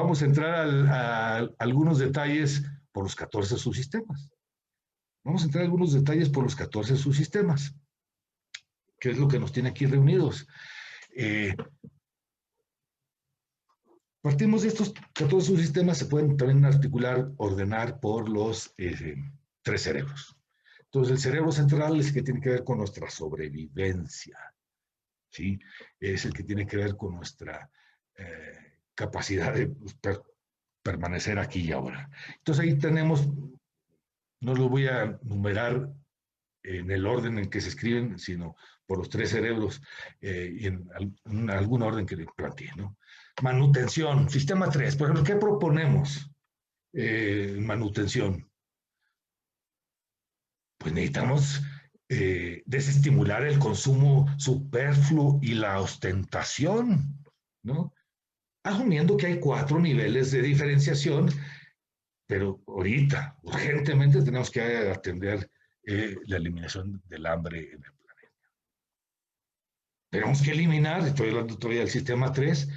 vamos a entrar a algunos detalles por los 14 subsistemas. Vamos a entrar a algunos detalles por los 14 subsistemas, que es lo que nos tiene aquí reunidos. Partimos de estos 14 subsistemas, se pueden también articular, ordenar por los 3 cerebros. Entonces, el cerebro central es el que tiene que ver con nuestra sobrevivencia, ¿sí? Es el que tiene que ver con nuestra capacidad de permanecer aquí y ahora. Entonces, ahí tenemos, no lo voy a numerar en el orden en que se escriben, sino por los 3 cerebros y en algún orden que le planteé, ¿no? Manutención, sistema 3. Por ejemplo, ¿qué proponemos en manutención? Pues necesitamos desestimular el consumo superfluo y la ostentación, ¿no? Asumiendo que hay 4 niveles de diferenciación, pero ahorita, urgentemente, tenemos que atender la eliminación del hambre en el planeta. Tenemos que eliminar, estoy hablando todavía del sistema 3,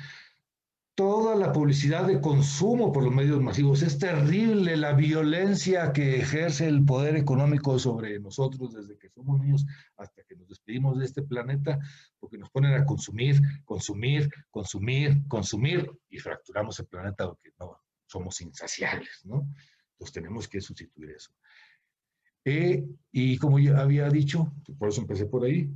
toda la publicidad de consumo por los medios masivos. Es terrible la violencia que ejerce el poder económico sobre nosotros desde que somos niños hasta que nos despedimos de este planeta, porque nos ponen a consumir, consumir, consumir, consumir y fracturamos el planeta porque no somos insaciables, ¿no? Entonces tenemos que sustituir eso. Y como ya había dicho, por eso empecé por ahí,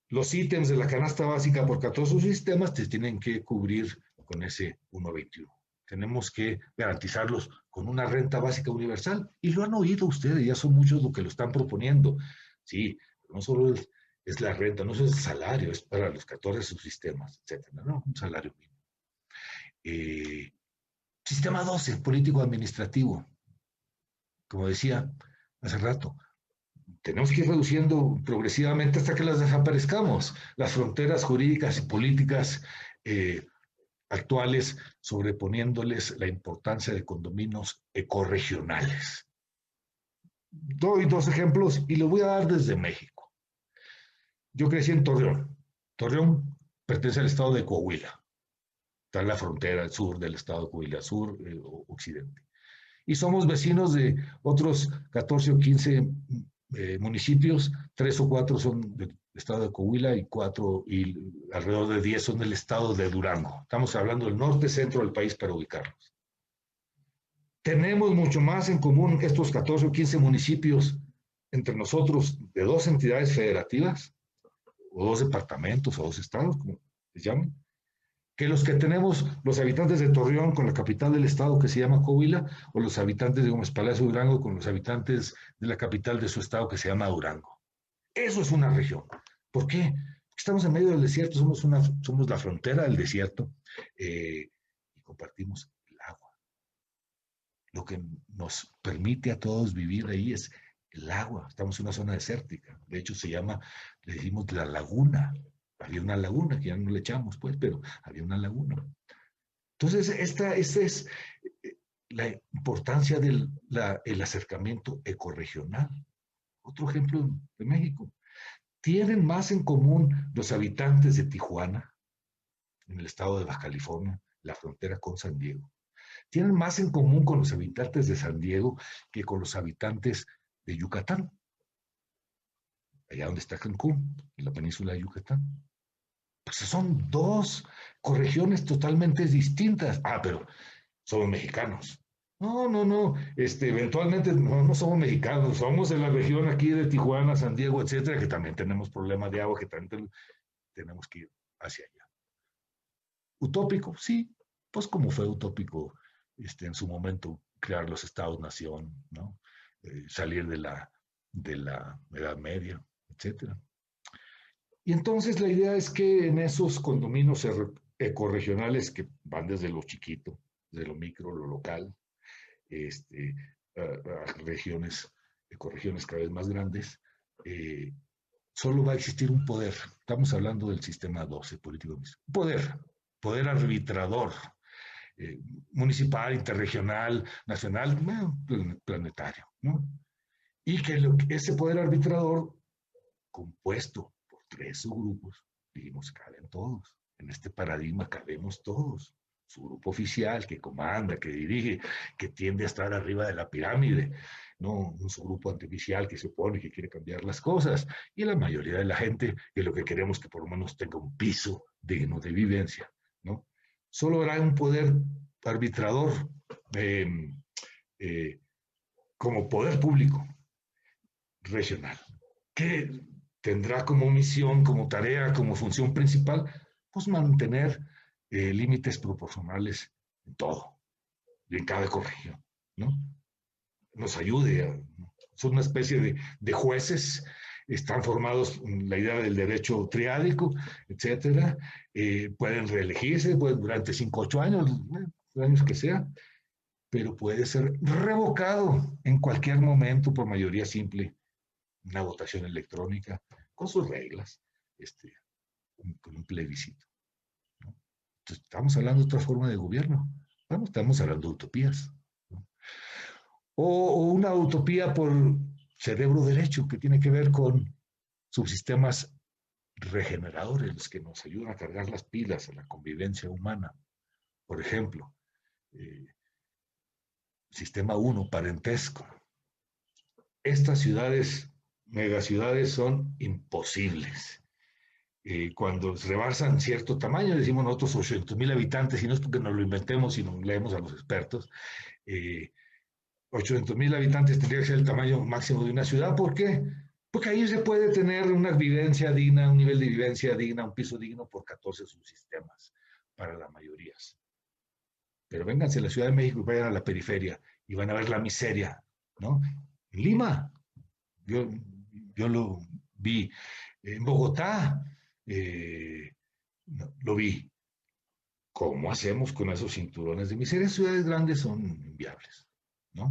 los ítems de la canasta básica por 14 subsistemas te tienen que cubrir con ese 1.21. Tenemos que garantizarlos con una renta básica universal. Y lo han oído ustedes, ya son muchos los que lo están proponiendo. Sí, no solo es la renta, no es el salario, es para los 14 subsistemas, etcétera, ¿no? Un salario mínimo. Sistema 12, político-administrativo. Como decía hace rato, tenemos que ir reduciendo progresivamente hasta que las desaparezcamos. Las fronteras jurídicas y políticas actuales, sobreponiéndoles la importancia de condominios ecorregionales. Doy 2 ejemplos y los voy a dar desde México. Yo crecí en Torreón. Torreón pertenece al estado de Coahuila. Está en la frontera sur del estado de Coahuila, sur, occidente. Y somos vecinos de otros 14 o 15 municipios, 3 o 4 son del estado de Coahuila y alrededor de 10 son del estado de Durango. Estamos hablando del norte, centro del país para ubicarnos. Tenemos mucho más en común estos 14 o 15 municipios entre nosotros de 2 entidades federativas, o 2 departamentos, o 2 estados, como les llaman, que los que tenemos los habitantes de Torreón con la capital del estado que se llama Coahuila, o los habitantes de Gómez Palacio Durango con los habitantes de la capital de su estado que se llama Durango. Eso es una región. ¿Por qué? Porque estamos en medio del desierto, somos la frontera del desierto y compartimos el agua. Lo que nos permite a todos vivir ahí es el agua. Estamos en una zona desértica. De hecho, le decimos la laguna. Había una laguna, que ya no le echamos, pues, pero había una laguna. Entonces, esta es la importancia del el acercamiento ecorregional. Otro ejemplo de México. ¿Tienen más en común los habitantes de Tijuana, en el estado de Baja California, la frontera con San Diego? ¿Tienen más en común con los habitantes de San Diego que con los habitantes de Yucatán? Allá donde está Cancún, en la península de Yucatán. Pues son 2 corregiones totalmente distintas. Pero somos mexicanos. No. Eventualmente no somos mexicanos, somos de la región aquí de Tijuana, San Diego, etcétera, que también tenemos problemas de agua, que también tenemos que ir hacia allá. ¿Utópico? Sí, pues como fue utópico en su momento crear los estados-nación, ¿no? Salir de la Edad Media, etcétera. Y entonces la idea es que en esos condominios ecorregionales que van desde lo chiquito, desde lo micro, lo local, a regiones, ecorregiones cada vez más grandes, solo va a existir un poder. Estamos hablando del sistema 12 político. Poder arbitrador, municipal, interregional, nacional, planetario, ¿no? Y que ese poder arbitrador compuesto por 3 subgrupos, dijimos, caben todos. En este paradigma cabemos todos. su grupo oficial que comanda, que dirige, que tiende a estar arriba de la pirámide, ¿no? Un subgrupo antioficial que se opone, que quiere cambiar las cosas, y la mayoría de la gente que lo que queremos es que por lo menos tenga un piso digno de vivencia, ¿no? Solo habrá un poder arbitrador eh, eh, como poder público regional, que tendrá como misión, como tarea, como función principal, pues mantener límites proporcionales en todo y en cada ecorregión, ¿no? Nos ayude. Son una especie de jueces, están formados en la idea del derecho triádico, etcétera, pueden reelegirse durante 5, 8 años, los años que sea, pero puede ser revocado en cualquier momento por mayoría simple, una votación electrónica, con sus reglas, con un plebiscito, ¿no? Entonces, estamos hablando de otra forma de gobierno, bueno, estamos hablando de utopías, ¿no? O una utopía por cerebro derecho que tiene que ver con subsistemas regeneradores, los que nos ayudan a cargar las pilas a la convivencia humana. Por ejemplo, sistema 1, parentesco. Estas ciudades, megaciudades, son imposibles. Cuando rebasan cierto tamaño, decimos nosotros 800,000 habitantes, y no es porque nos lo inventemos, sino leemos a los expertos, 800,000 habitantes tendría que ser el tamaño máximo de una ciudad. ¿Por qué? Porque ahí se puede tener una vivencia digna, un nivel de vivencia digna, un piso digno por 14 subsistemas para las mayorías. Pero vénganse a la Ciudad de México y vayan a la periferia y van a ver la miseria, ¿no? En Lima, yo lo vi. En Bogotá, lo vi. ¿Cómo hacemos con esos cinturones de miseria? Ciudades grandes son inviables, ¿no?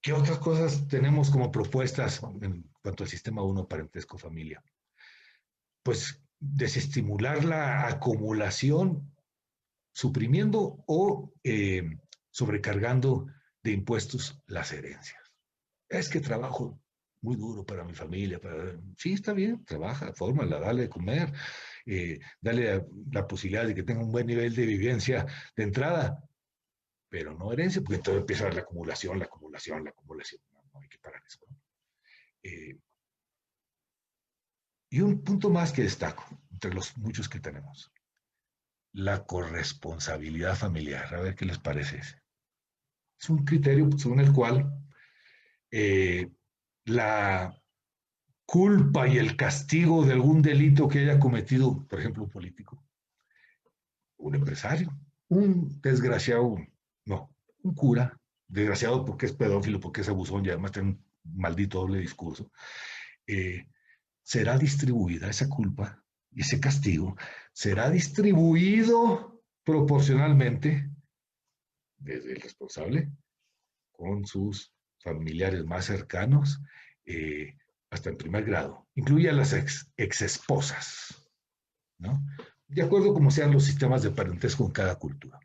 ¿Qué otras cosas tenemos como propuestas en cuanto al sistema 1, parentesco, familia? Pues desestimular la acumulación, suprimiendo o sobrecargando de impuestos las herencias. Es que trabajo muy duro para mi familia. Sí, está bien, trabaja, fórmala, dale de comer, dale la posibilidad de que tenga un buen nivel de vivencia de entrada, pero no herencia, porque entonces empieza la acumulación, la acumulación, la acumulación. No hay que parar eso. Y un punto más que destaco, entre los muchos que tenemos, la corresponsabilidad familiar. A ver qué les parece ese. Es un criterio según el cual la culpa y el castigo de algún delito que haya cometido, por ejemplo, un político, un empresario, un desgraciado, no, un cura, desgraciado porque es pedófilo, porque es abusón y además tiene un maldito doble discurso, será distribuida esa culpa y ese castigo, será distribuido proporcionalmente desde el responsable con sus familiares más cercanos, hasta en primer grado. Incluye a las exesposas, ¿no? De acuerdo como sean los sistemas de parentesco en cada cultura.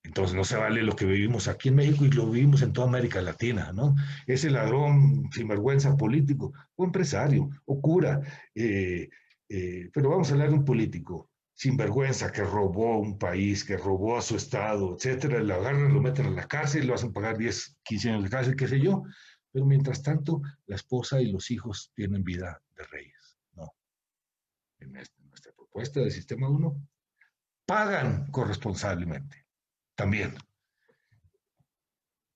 Entonces no se vale lo que vivimos aquí en México y lo vivimos en toda América Latina, ¿no? Ese ladrón sinvergüenza político o empresario o cura, pero vamos a hablar de un político sinvergüenza que robó un país, que robó a su estado, etcétera, lo agarran, lo meten a la cárcel, lo hacen pagar 10, 15 años de cárcel, qué sé yo, pero mientras tanto la esposa y los hijos tienen vida de reyes, ¿no? En nuestra propuesta del sistema 1, pagan corresponsablemente, también,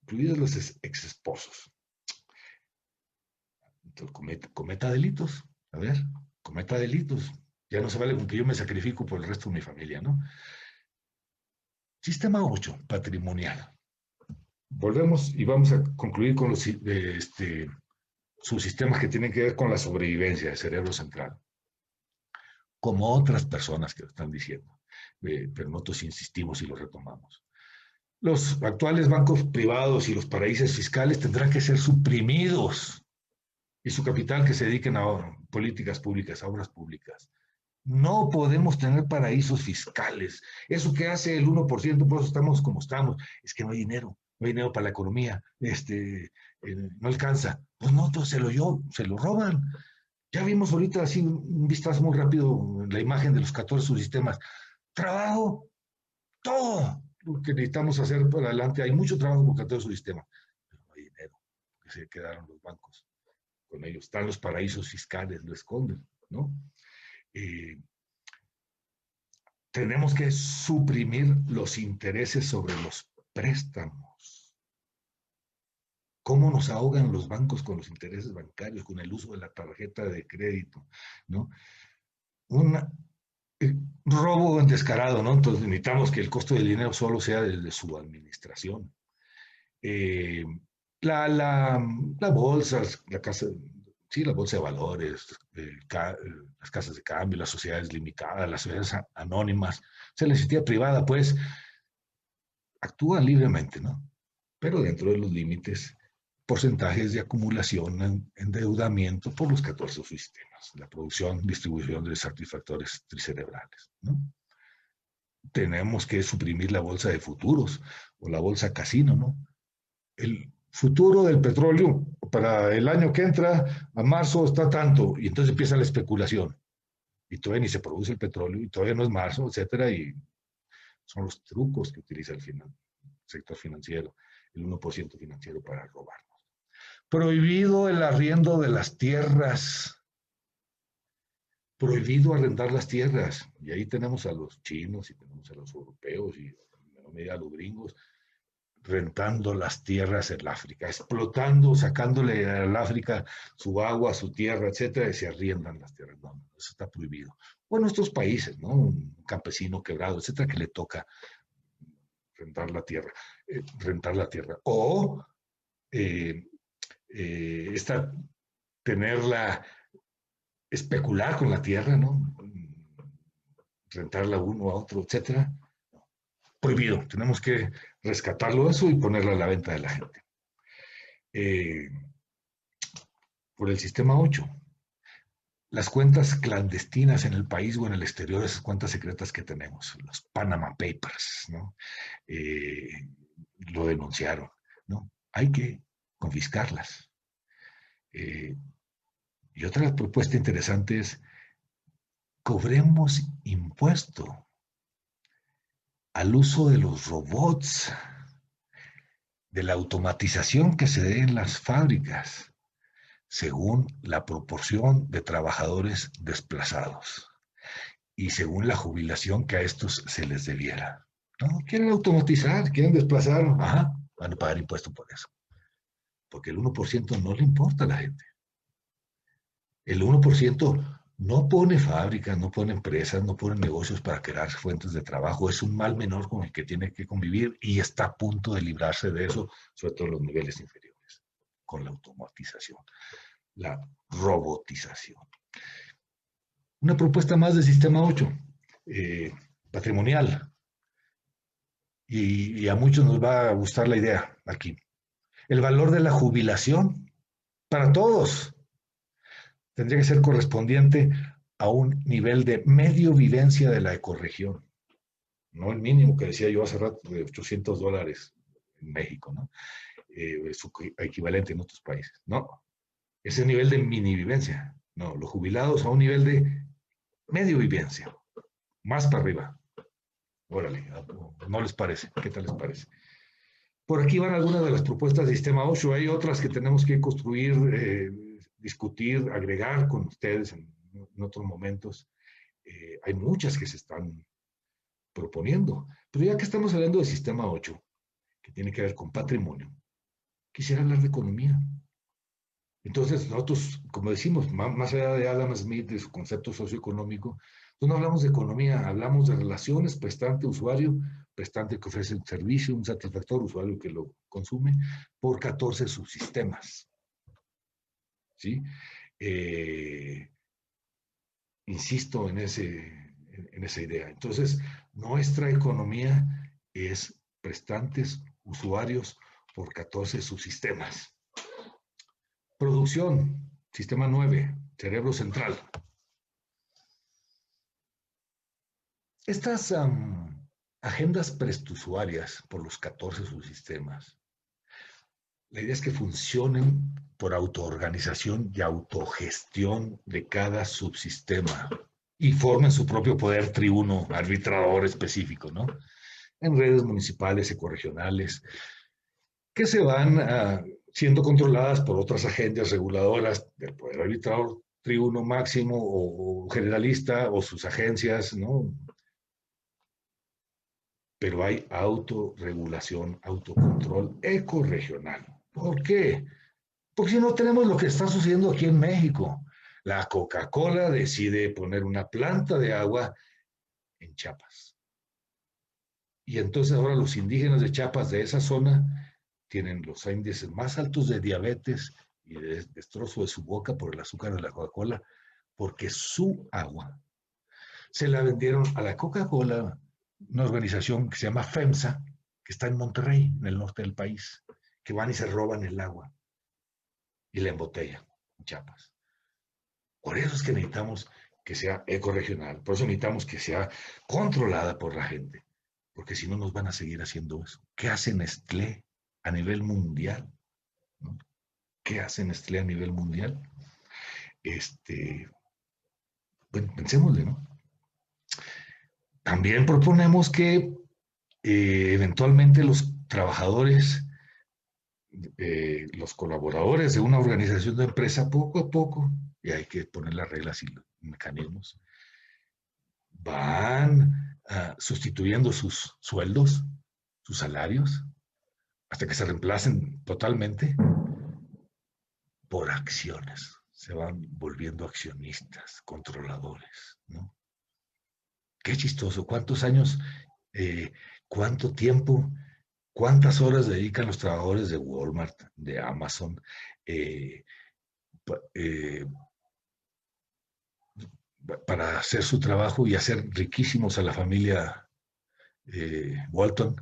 incluidos los exesposos. Entonces, cometa delitos, a ver, cometa delitos. Ya no se vale con que yo me sacrifico por el resto de mi familia, ¿no? Sistema 8, patrimonial. Volvemos y vamos a concluir con los subsistemas que tienen que ver con la sobrevivencia del cerebro central. Como otras personas que lo están diciendo, pero nosotros insistimos y lo retomamos. Los actuales bancos privados y los paraísos fiscales tendrán que ser suprimidos y su capital que se dediquen a políticas públicas, a obras públicas. No podemos tener paraísos fiscales. Eso que hace el 1%, por eso estamos como estamos, es que no hay dinero, no hay dinero para la economía, no alcanza. Pues no, entonces se lo roban. Ya vimos ahorita así un vistazo muy rápido en la imagen de los 14 subsistemas. trabajo, todo lo que necesitamos hacer para adelante. Hay mucho trabajo por todo su sistema, pero no hay dinero, que se quedaron los bancos con ellos. Están los paraísos fiscales, lo esconden, ¿no? Eh, tenemos que suprimir los intereses sobre los préstamos. ¿Cómo nos ahogan los bancos con los intereses bancarios, con el uso de la tarjeta de crédito, ¿no? Un robo descarado, ¿no? Entonces necesitamos que el costo del dinero solo sea desde su administración. Eh, la bolsa, la casa, sí, la bolsa de valores, las casas de cambio, las sociedades limitadas, las sociedades anónimas, o sea, la iniciativa privada, pues, actúan libremente, ¿no? Pero dentro de los límites, porcentajes de acumulación, endeudamiento por los 14 sistemas, la producción, distribución de satisfactores tricerebrales, ¿no? Tenemos que suprimir la bolsa de futuros o la bolsa casino, ¿no? El futuro del petróleo para el año que entra, a marzo, está tanto, y entonces empieza la especulación, y todavía ni se produce el petróleo, y todavía no es marzo, etcétera, y son los trucos que utiliza el sector financiero, el 1% financiero para robarnos. Prohibido el arriendo de las tierras, prohibido arrendar las tierras, y ahí tenemos a los chinos, y tenemos a los europeos, y en menor medida a los gringos, rentando las tierras en África, explotando, sacándole al África su agua, su tierra, etcétera, y se arriendan las tierras. No, eso está prohibido. O en nuestros países, ¿no? Un campesino quebrado, etcétera, que le toca rentar la tierra. Rentar la tierra. O eh, tenerla, especular con la tierra, ¿no? Rentarla a uno a otro, etcétera. Prohibido. Tenemos que rescatarlo eso y ponerlo a la venta de la gente. Por el sistema 8. Las cuentas clandestinas en el país o en el exterior, esas cuentas secretas que tenemos, los Panama Papers, ¿no? Lo denunciaron, ¿no? Hay que confiscarlas. Y otra propuesta interesante es, cobremos impuesto al uso de los robots, de la automatización que se dé en las fábricas, según la proporción de trabajadores desplazados y según la jubilación que a estos se les debiera. No, quieren automatizar, quieren desplazar, ajá, van a pagar impuestos por eso. Porque el 1% no le importa a la gente. El 1% no pone fábricas, no pone empresas, no pone negocios para crear fuentes de trabajo. Es un mal menor con el que tiene que convivir y está a punto de librarse de eso, sobre todo en los niveles inferiores, con la automatización, la robotización. Una propuesta más del sistema 8, patrimonial. Y a muchos nos va a gustar la idea aquí. El valor de la jubilación para todos tendría que ser correspondiente a un nivel de medio vivencia de la ecorregión, no el mínimo que decía yo hace rato de $800 en México, ¿no? Su equivalente en otros países. No, ese nivel de mini vivencia. No, los jubilados a un nivel de medio vivencia, más para arriba. Órale, ¿no les parece? ¿Qué tal les parece? Por aquí van algunas de las propuestas del sistema 8. Hay otras que tenemos que construir, discutir, agregar con ustedes en otros momentos. Hay muchas que se están proponiendo. Pero ya que estamos hablando del sistema 8, que tiene que ver con patrimonio, quisiera hablar de economía. Entonces, nosotros, como decimos, más allá de Adam Smith, de su concepto socioeconómico, no hablamos de economía, hablamos de relaciones prestante-usuario, prestante que ofrece un servicio, un satisfactor, usuario que lo consume, por 14 subsistemas. ¿Sí? Insisto en esa idea. Entonces, nuestra economía es prestantes, usuarios, por 14 subsistemas. Producción, sistema 9, cerebro central. Estas agendas prestusuarias por los 14 subsistemas, la idea es que funcionen por autoorganización y autogestión de cada subsistema. y formen su propio poder tribuno, arbitrador específico, ¿no? En redes municipales, ecorregionales, que se van siendo controladas por otras agencias reguladoras del poder arbitrador tribuno máximo o generalista o sus agencias, ¿no? Pero hay autorregulación, autocontrol ecorregional. ¿Por qué? Porque si no tenemos lo que está sucediendo aquí en México. La Coca-Cola decide poner una planta de agua en Chiapas. Y entonces ahora los indígenas de Chiapas de esa zona tienen los índices más altos de diabetes y de destrozo de su boca por el azúcar de la Coca-Cola, porque su agua se la vendieron a la Coca-Cola, una organización que se llama FEMSA, que está en Monterrey, en el norte del país, que van y se roban el agua y la embotellan en Chiapas. Por eso es que necesitamos que sea ecorregional, por eso necesitamos que sea controlada por la gente, porque si no nos van a seguir haciendo eso. ¿Qué hace Nestlé a nivel mundial? ¿No? ¿Qué hace Nestlé a nivel mundial? Bueno, pensémosle, ¿no? También proponemos que eventualmente los trabajadores, los colaboradores de una organización de empresa, poco a poco, y hay que poner las reglas y los mecanismos, van sustituyendo sus sueldos, sus salarios, hasta que se reemplacen totalmente por acciones. Se van volviendo accionistas, controladores, ¿no? Qué chistoso, cuántos años, cuánto tiempo, cuántas horas dedican los trabajadores de Walmart, de Amazon, eh, para hacer su trabajo y hacer riquísimos a la familia Walton,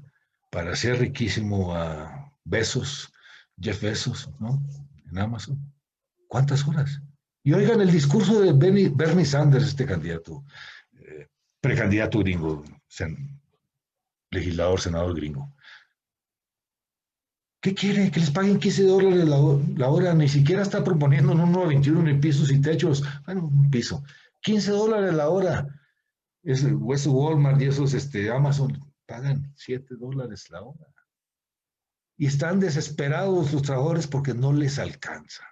para hacer riquísimo a Bezos, Jeff Bezos, ¿no? En Amazon. ¿Cuántas horas? Y oigan el discurso de Bernie Sanders, este candidato, precandidato gringo, legislador, senador gringo. ¿Qué quiere? Que les paguen $15 la hora. Ni siquiera está proponiendo en un 1.21 ni pisos y techos. Bueno, un piso. $15 la hora. Es Walmart y esos Amazon pagan $7 la hora. Y están desesperados los trabajadores porque no les alcanza,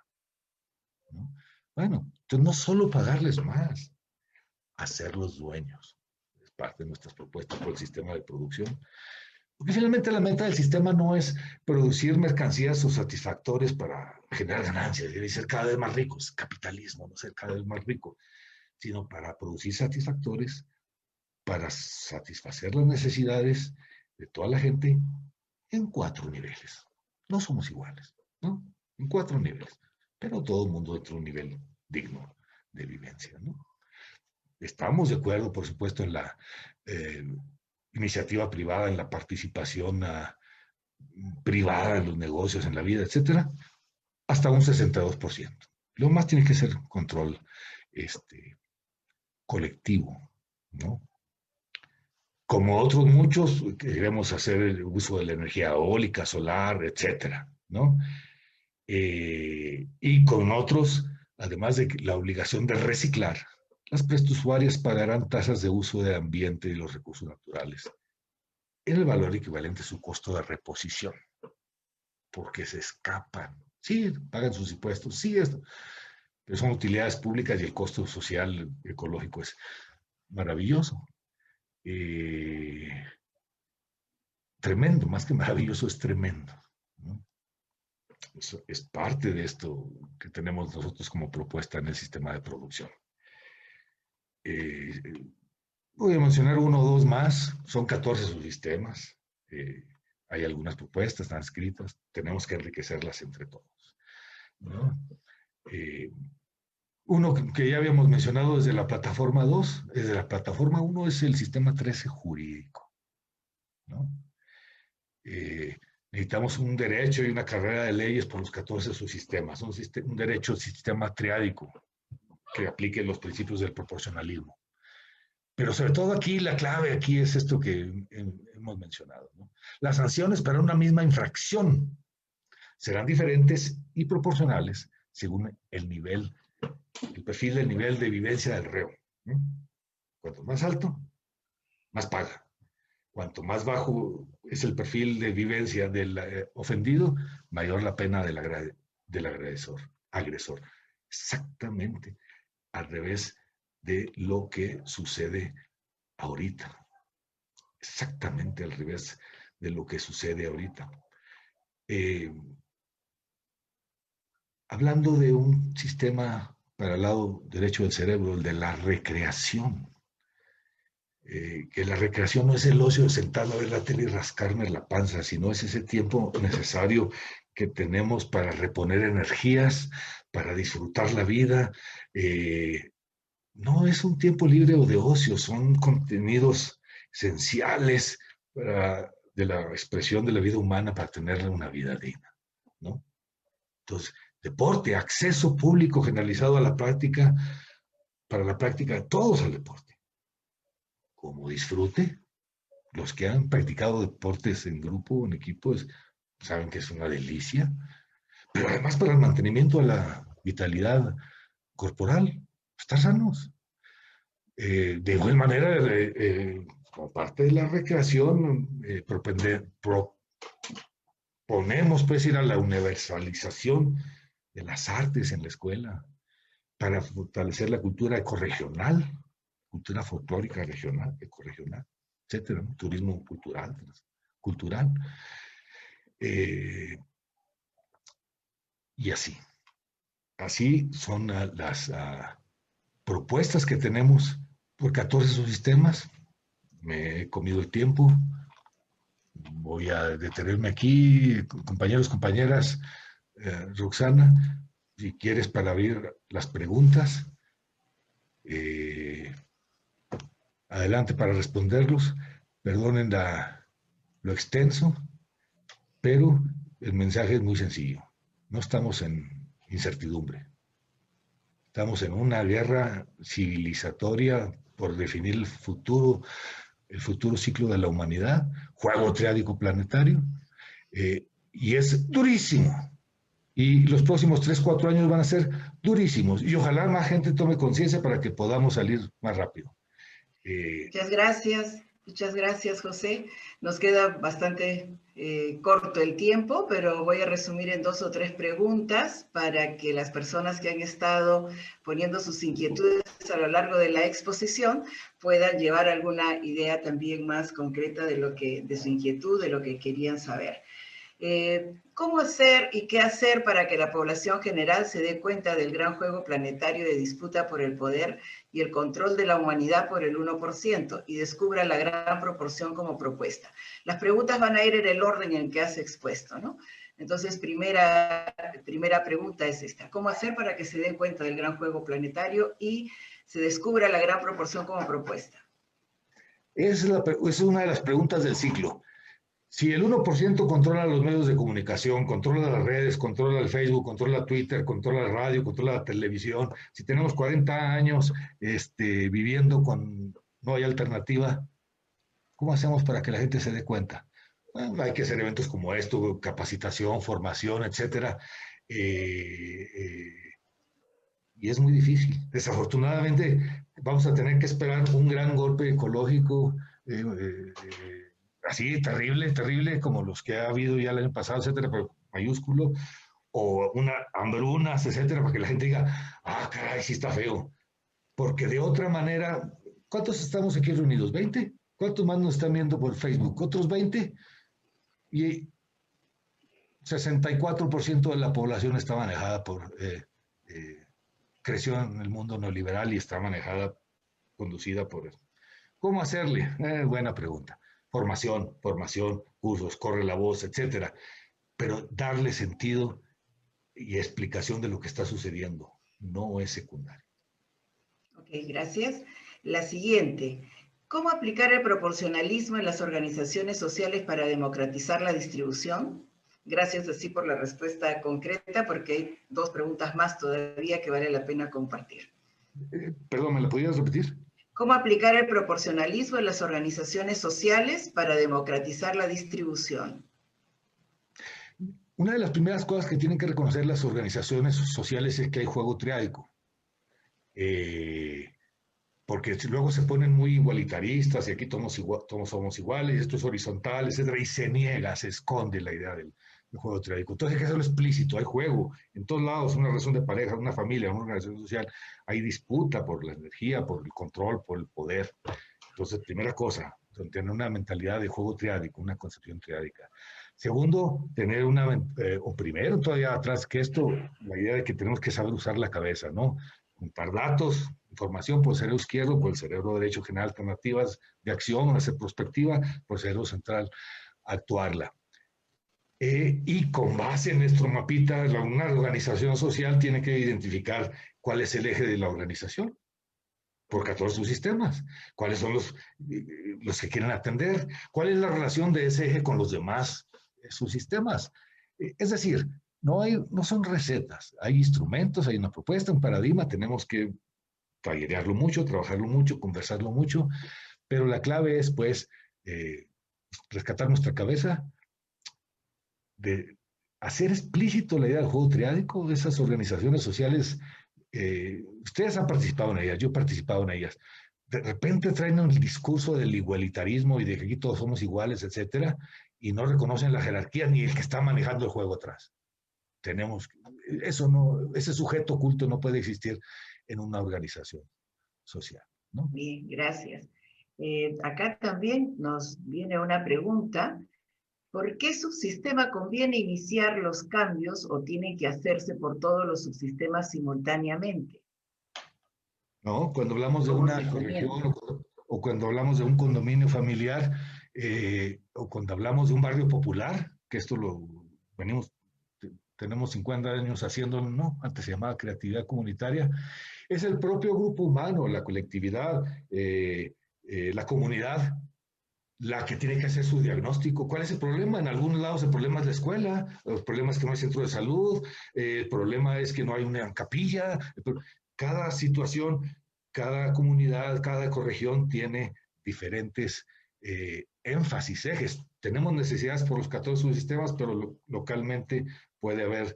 ¿no? Bueno, entonces no solo pagarles más, hacerlos dueños. Es parte de nuestras propuestas por el sistema de producción. Porque finalmente la meta del sistema no es producir mercancías o satisfactores para generar ganancias y ser cada vez más ricos, capitalismo, no ser cada vez más rico, sino para producir satisfactores, para satisfacer las necesidades de toda la gente en 4 niveles. No somos iguales, ¿no? En 4 niveles, pero todo el mundo dentro de un nivel digno de vivencia, ¿no? Estamos de acuerdo, por supuesto, en la iniciativa privada, en la participación privada en los negocios, en la vida, etcétera, hasta un 62%. Lo más tiene que ser control colectivo, ¿no? Como otros muchos, queremos hacer el uso de la energía eólica, solar, etcétera, ¿no? Y con otros, además de la obligación de reciclar, las prestusuarias pagarán tasas de uso del ambiente y los recursos naturales en el valor equivalente a su costo de reposición, porque se escapan. Sí, pagan sus impuestos, sí, esto, pero son utilidades públicas y el costo social ecológico es maravilloso. Tremendo, más que maravilloso, es tremendo, ¿no? Eso es parte de esto que tenemos nosotros como propuesta en el sistema de producción. Voy a mencionar uno o dos más, son 14 subsistemas, hay algunas propuestas, están escritas, tenemos que enriquecerlas entre todos, ¿no? Uno que ya habíamos mencionado desde la plataforma 2, desde la plataforma 1 es el sistema 13 jurídico, ¿no? Necesitamos un derecho y una carrera de leyes por los 14 subsistemas, un derecho sistema triádico que aplique los principios del proporcionalismo. Pero sobre todo aquí, la clave aquí es esto que hemos mencionado, ¿no? Las sanciones para una misma infracción serán diferentes y proporcionales según el nivel, el perfil del nivel de vivencia del reo, ¿no? Cuanto más alto, más paga. Cuanto más bajo es el perfil de vivencia del ofendido, mayor la pena del agresor. Exactamente al revés de lo que sucede ahorita. Exactamente al revés de lo que sucede ahorita. Hablando de un sistema para el lado derecho del cerebro, el de la recreación. Que la recreación no es el ocio de sentarme a ver la tele y rascarme la panza, sino es ese tiempo necesario que tenemos para reponer energías, para disfrutar la vida. No es un tiempo libre o de ocio, son contenidos esenciales de la expresión de la vida humana para tener una vida digna, ¿no? Entonces, deporte, acceso público generalizado a la práctica, para la práctica de todos al deporte. Como disfrute, los que han practicado deportes en grupo, en equipos, saben que es una delicia, pero además para el mantenimiento de la vitalidad corporal, estar sanos. De igual manera, como parte de la recreación, proponemos pues ir a la universalización de las artes en la escuela para fortalecer la cultura ecorregional, cultura folclórica regional, ecorregional, etcétera, ¿no? Turismo cultural, y así. Así son las propuestas que tenemos por 14 subsistemas. Me he comido el tiempo. Voy a detenerme aquí, compañeros, compañeras. Roxana, si quieres para abrir las preguntas, adelante para responderlos. Perdonen lo extenso, pero el mensaje es muy sencillo. No estamos en incertidumbre. Estamos en una guerra civilizatoria por definir el futuro ciclo de la humanidad, juego triádico planetario, y es durísimo. Y los próximos 3, 4 años van a ser durísimos. Y ojalá más gente tome conciencia para que podamos salir más rápido. Muchas gracias, José. Nos queda bastante corto el tiempo, pero voy a resumir en 2 o 3 preguntas para que las personas que han estado poniendo sus inquietudes a lo largo de la exposición puedan llevar alguna idea también más concreta de su inquietud, de lo que querían saber. ¿Cómo hacer y qué hacer para que la población general se dé cuenta del gran juego planetario de disputa por el poder y el control de la humanidad por el 1% y descubra la gran proporción como propuesta? Las preguntas van a ir en el orden en que has expuesto, ¿no? Entonces, primera pregunta es esta. ¿Cómo hacer para que se den cuenta del gran juego planetario y se descubra la gran proporción como propuesta? Es una de las preguntas del ciclo. Si el 1% controla los medios de comunicación, controla las redes, controla el Facebook, controla Twitter, controla la radio, controla la televisión, si tenemos 40 años viviendo con no hay alternativa, ¿cómo hacemos para que la gente se dé cuenta? Bueno, hay que hacer eventos como esto, capacitación, formación, etcétera. Y es muy difícil. Desafortunadamente, vamos a tener que esperar un gran golpe ecológico. Así terrible, terrible, como los que ha habido ya el año pasado, etcétera, pero mayúsculo, o una hambrunas, etcétera, para que la gente diga, ah, caray, sí está feo. Porque de otra manera, ¿cuántos estamos aquí reunidos? ¿20? ¿Cuántos más nos están viendo por Facebook? ¿Otros 20? Y 64% de la población está manejada creció en el mundo neoliberal y está conducida por eso. ¿Cómo hacerle? Buena pregunta. Formación, cursos, corre la voz, etcétera. Pero darle sentido y explicación de lo que está sucediendo no es secundario. Ok, gracias. La siguiente. ¿Cómo aplicar el proporcionalismo en las organizaciones sociales para democratizar la distribución? Gracias así por la respuesta concreta, porque hay 2 preguntas más todavía que vale la pena compartir. Perdón, ¿me la podías repetir? ¿Cómo aplicar el proporcionalismo en las organizaciones sociales para democratizar la distribución? Una de las primeras cosas que tienen que reconocer las organizaciones sociales es que hay juego triádico. porque si luego se ponen muy igualitaristas y aquí todos somos iguales, esto es horizontal, etcétera, y se niega, se esconde la idea del juego triádico. Entonces hay que hacerlo explícito, hay juego, en todos lados, una relación de pareja, una familia, una organización social, hay disputa por la energía, por el control, por el poder. Entonces, primera cosa, tener una mentalidad de juego triádico, una concepción triádica. Segundo, tener o primero todavía atrás que esto, la idea de que tenemos que saber usar la cabeza, ¿no? Juntar datos, información por el cerebro izquierdo, por el cerebro derecho, generar alternativas de acción, hacer prospectiva, por el cerebro central, actuarla. Y con base en nuestro mapita, una organización social tiene que identificar cuál es el eje de la organización por 14 subsistemas, cuáles son los que quieren atender, cuál es la relación de ese eje con los demás subsistemas. Es decir, no son recetas, hay instrumentos, hay una propuesta, un paradigma, tenemos que tallerearlo mucho, trabajarlo mucho, conversarlo mucho, pero la clave es, pues, rescatar nuestra cabeza, de hacer explícito la idea del juego triádico, de esas organizaciones sociales. Ustedes han participado en ellas, yo he participado en ellas. De repente traen el discurso del igualitarismo y de que aquí todos somos iguales, etcétera, y no reconocen la jerarquía ni el que está manejando el juego atrás. Ese sujeto oculto no puede existir en una organización social, ¿no? Bien, gracias. Acá también nos viene una pregunta. ¿Por qué subsistema conviene iniciar los cambios o tienen que hacerse por todos los subsistemas simultáneamente? ¿No? Cuando hablamos de ¿Cómo una se región comienza? o cuando hablamos de un condominio familiar o cuando hablamos de un barrio popular, que esto lo venimos, tenemos 50 años haciéndolo, ¿no? Antes se llamaba creatividad comunitaria, es el propio grupo humano, la colectividad, la comunidad, la que tiene que hacer su diagnóstico. ¿Cuál es el problema? En algunos lados el problema es la escuela, el problema es que no hay centro de salud, el problema es que no hay una capilla. Cada situación, cada comunidad, cada ecorregión tiene diferentes énfasis, ejes. Tenemos necesidades por los 14 subsistemas, pero localmente puede haber,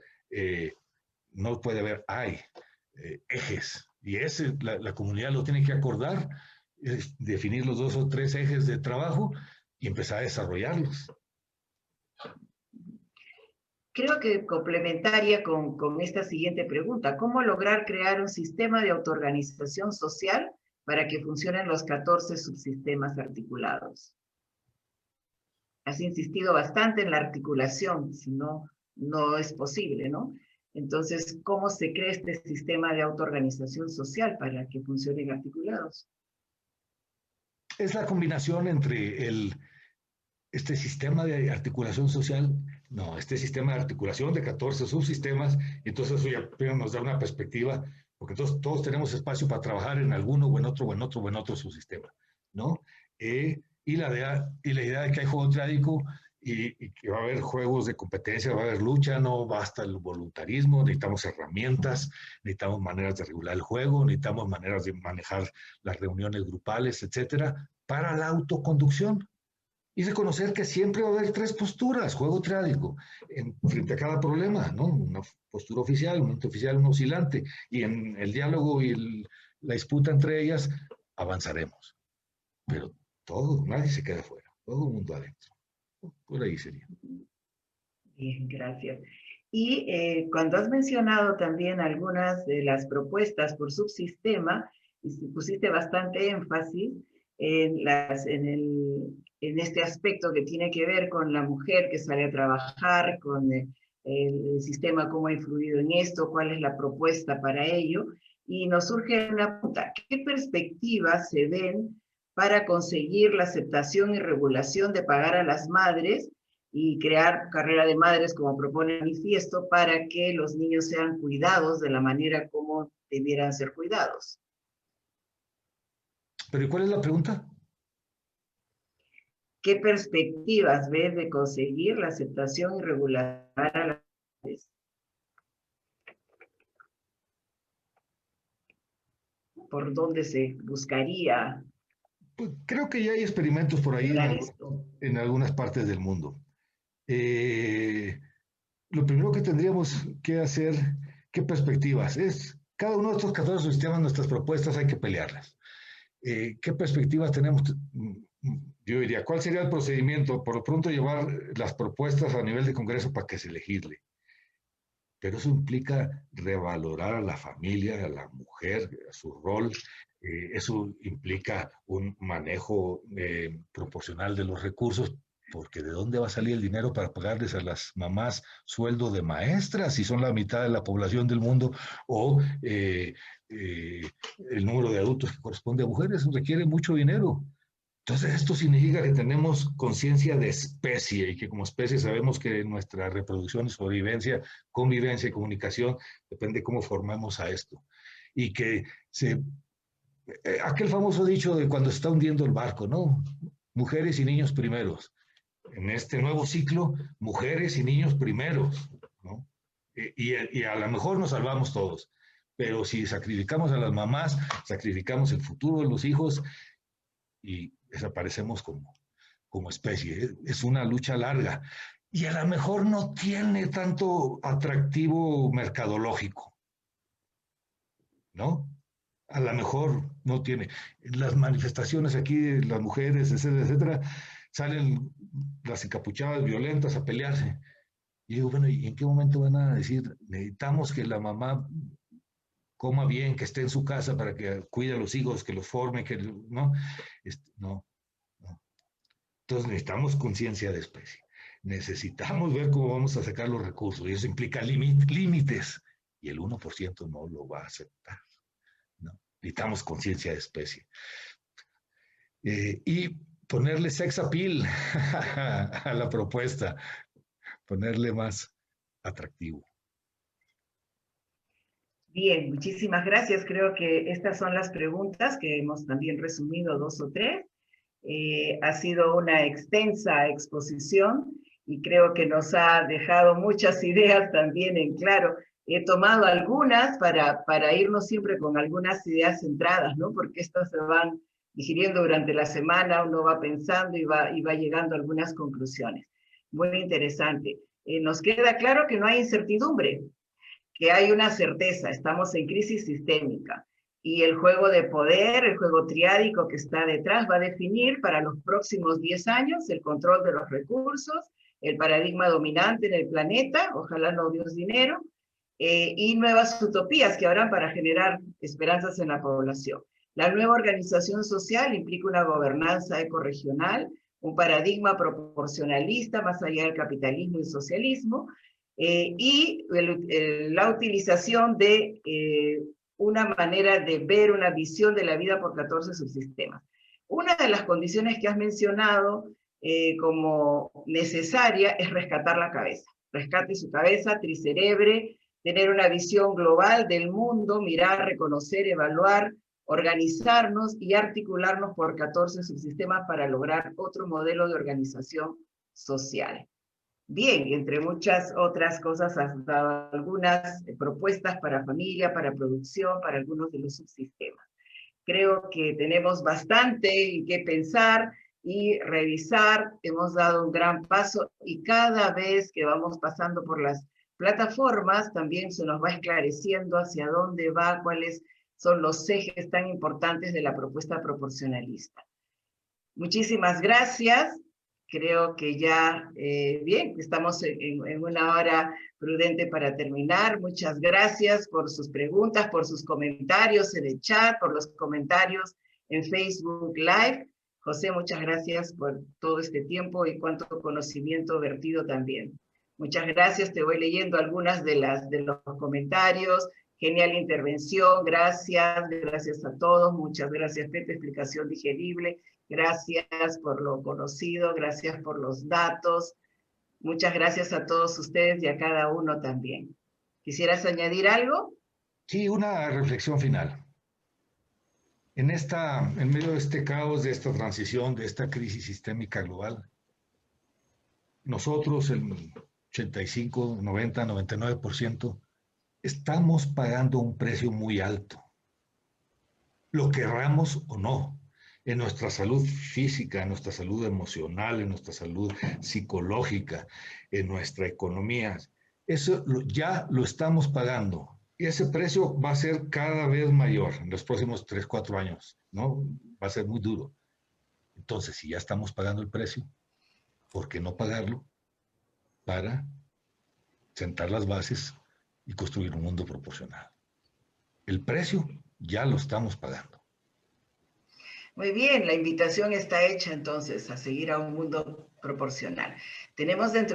no puede haber, hay ejes. Y ese, la comunidad lo tiene que acordar, definir los 2 o 3 ejes de trabajo y empezar a desarrollarlos. Creo que complementaria con esta siguiente pregunta. ¿Cómo lograr crear un sistema de autoorganización social para que funcionen los 14 subsistemas articulados? Has insistido bastante en la articulación, si no, no es posible, ¿no? Entonces, ¿cómo se crea este sistema de autoorganización social para que funcionen articulados? Es la combinación entre este sistema de articulación social, no, este sistema de articulación de 14 subsistemas, y entonces eso ya nos da una perspectiva, porque todos tenemos espacio para trabajar en alguno o en otro o en otro o en otro subsistema, ¿no? Y la idea de que hay juego triádico y que va a haber juegos de competencia, va a haber lucha, no basta el voluntarismo, necesitamos herramientas, necesitamos maneras de regular el juego, necesitamos maneras de manejar las reuniones grupales, etcétera, para la autoconducción y reconocer que siempre va a haber 3 posturas, juego triádico, frente a cada problema, ¿no? Una postura oficial, un oficial, un oscilante, y en el diálogo y la disputa entre ellas avanzaremos. Pero nadie se queda fuera, todo el mundo adentro. Por ahí sería. Bien, gracias. Y cuando has mencionado también algunas de las propuestas por subsistema, y pusiste bastante énfasis en este aspecto que tiene que ver con la mujer que sale a trabajar, con el sistema, cómo ha influido en esto, cuál es la propuesta para ello. Y nos surge una pregunta, ¿qué perspectivas se ven para conseguir la aceptación y regulación de pagar a las madres y crear carrera de madres como propone el manifiesto para que los niños sean cuidados de la manera como debieran ser cuidados? ¿Pero y cuál es la pregunta? ¿Qué perspectivas ves de conseguir la aceptación y regulación a las madres? ¿Por dónde se buscaría Pues creo que ya hay experimentos por ahí lograr esto? en algunas partes del mundo. Lo primero que tendríamos que hacer, ¿qué perspectivas? Es cada uno de estos 14 sistemas, nuestras propuestas hay que pelearlas. ¿Qué perspectivas tenemos? Yo diría, ¿cuál sería el procedimiento? Por lo pronto llevar las propuestas a nivel de Congreso para que se legisle. Pero eso implica revalorar a la familia, a la mujer, a su rol. Eso implica un manejo proporcional de los recursos, porque ¿de dónde va a salir el dinero para pagarles a las mamás sueldo de maestras si son la mitad de la población del mundo? O el número de adultos que corresponde a mujeres requiere mucho dinero. Entonces, esto significa que tenemos conciencia de especie y que como especie sabemos que nuestra reproducción y sobrevivencia, convivencia y comunicación depende de cómo formamos a esto. Y que aquel famoso dicho de cuando se está hundiendo el barco, ¿no? Mujeres y niños primeros. En este nuevo ciclo, mujeres y niños primeros, ¿no? Y a lo mejor nos salvamos todos, pero si sacrificamos a las mamás, sacrificamos el futuro de los hijos y desaparecemos como especie. Es una lucha larga y a lo mejor no tiene tanto atractivo mercadológico, ¿no? A lo mejor no tiene. Las manifestaciones aquí de las mujeres, etcétera, etcétera, salen las encapuchadas violentas a pelearse. Y digo, bueno, ¿y en qué momento van a decir, necesitamos que la mamá coma bien, que esté en su casa para que cuide a los hijos, que los forme, que no? No, no. Entonces necesitamos conciencia de especie. Necesitamos ver cómo vamos a sacar los recursos y eso implica límites y el 1% no lo va a aceptar. ¿No? Necesitamos conciencia de especie. Y ponerle sex appeal a la propuesta, ponerle más atractivo. Bien, muchísimas gracias. Creo que estas son las preguntas que hemos también resumido 2 o 3. Ha sido una extensa exposición y creo que nos ha dejado muchas ideas también en claro. He tomado algunas para irnos siempre con algunas ideas centradas, ¿no? Porque estas se van digiriendo durante la semana, uno va pensando y va llegando a algunas conclusiones. Muy interesante. Nos queda claro que no hay incertidumbre, que hay una certeza, estamos en crisis sistémica. Y el juego de poder, el juego triádico que está detrás, va a definir para los próximos 10 años el control de los recursos, el paradigma dominante en el planeta, ojalá no Dios dinero, y nuevas utopías que habrán para generar esperanzas en la población. La nueva organización social implica una gobernanza ecorregional, un paradigma proporcionalista más allá del capitalismo y socialismo, y la utilización de una manera de ver una visión de la vida por 14 subsistemas. Una de las condiciones que has mencionado como necesaria es rescatar la cabeza. Rescate su cabeza, tricerebre, tener una visión global del mundo, mirar, reconocer, evaluar, organizarnos y articularnos por 14 subsistemas para lograr otro modelo de organización social. Bien, entre muchas otras cosas has dado algunas propuestas para familia, para producción, para algunos de los subsistemas. Creo que tenemos bastante en qué pensar y revisar. Hemos dado un gran paso y cada vez que vamos pasando por las plataformas también se nos va esclareciendo hacia dónde va, cuáles son los ejes tan importantes de la propuesta proporcionalista. Muchísimas gracias. Creo que ya, bien, estamos en una hora prudente para terminar. Muchas gracias por sus preguntas, por sus comentarios en el chat, por los comentarios en Facebook Live. José, muchas gracias por todo este tiempo y cuánto conocimiento vertido también. Muchas gracias, te voy leyendo algunas de los comentarios. Genial intervención, gracias a todos. Muchas gracias, Pepe, explicación digerible. Gracias por lo conocido, gracias por los datos. Muchas gracias a todos ustedes y a cada uno también. ¿Quisieras añadir algo? Sí, una reflexión final. En medio de este caos, de esta transición, de esta crisis sistémica global, nosotros, el 85, 90, 99%, estamos pagando un precio muy alto. Lo querramos o no, en nuestra salud física, en nuestra salud emocional, en nuestra salud psicológica, en nuestra economía. Eso ya lo estamos pagando. Y ese precio va a ser cada vez mayor en los próximos 3, 4 años, ¿no? Va a ser muy duro. Entonces, si ya estamos pagando el precio, ¿por qué no pagarlo para sentar las bases y construir un mundo proporcional? El precio ya lo estamos pagando. Muy bien, la invitación está hecha entonces a seguir a un mundo proporcional. Tenemos dentro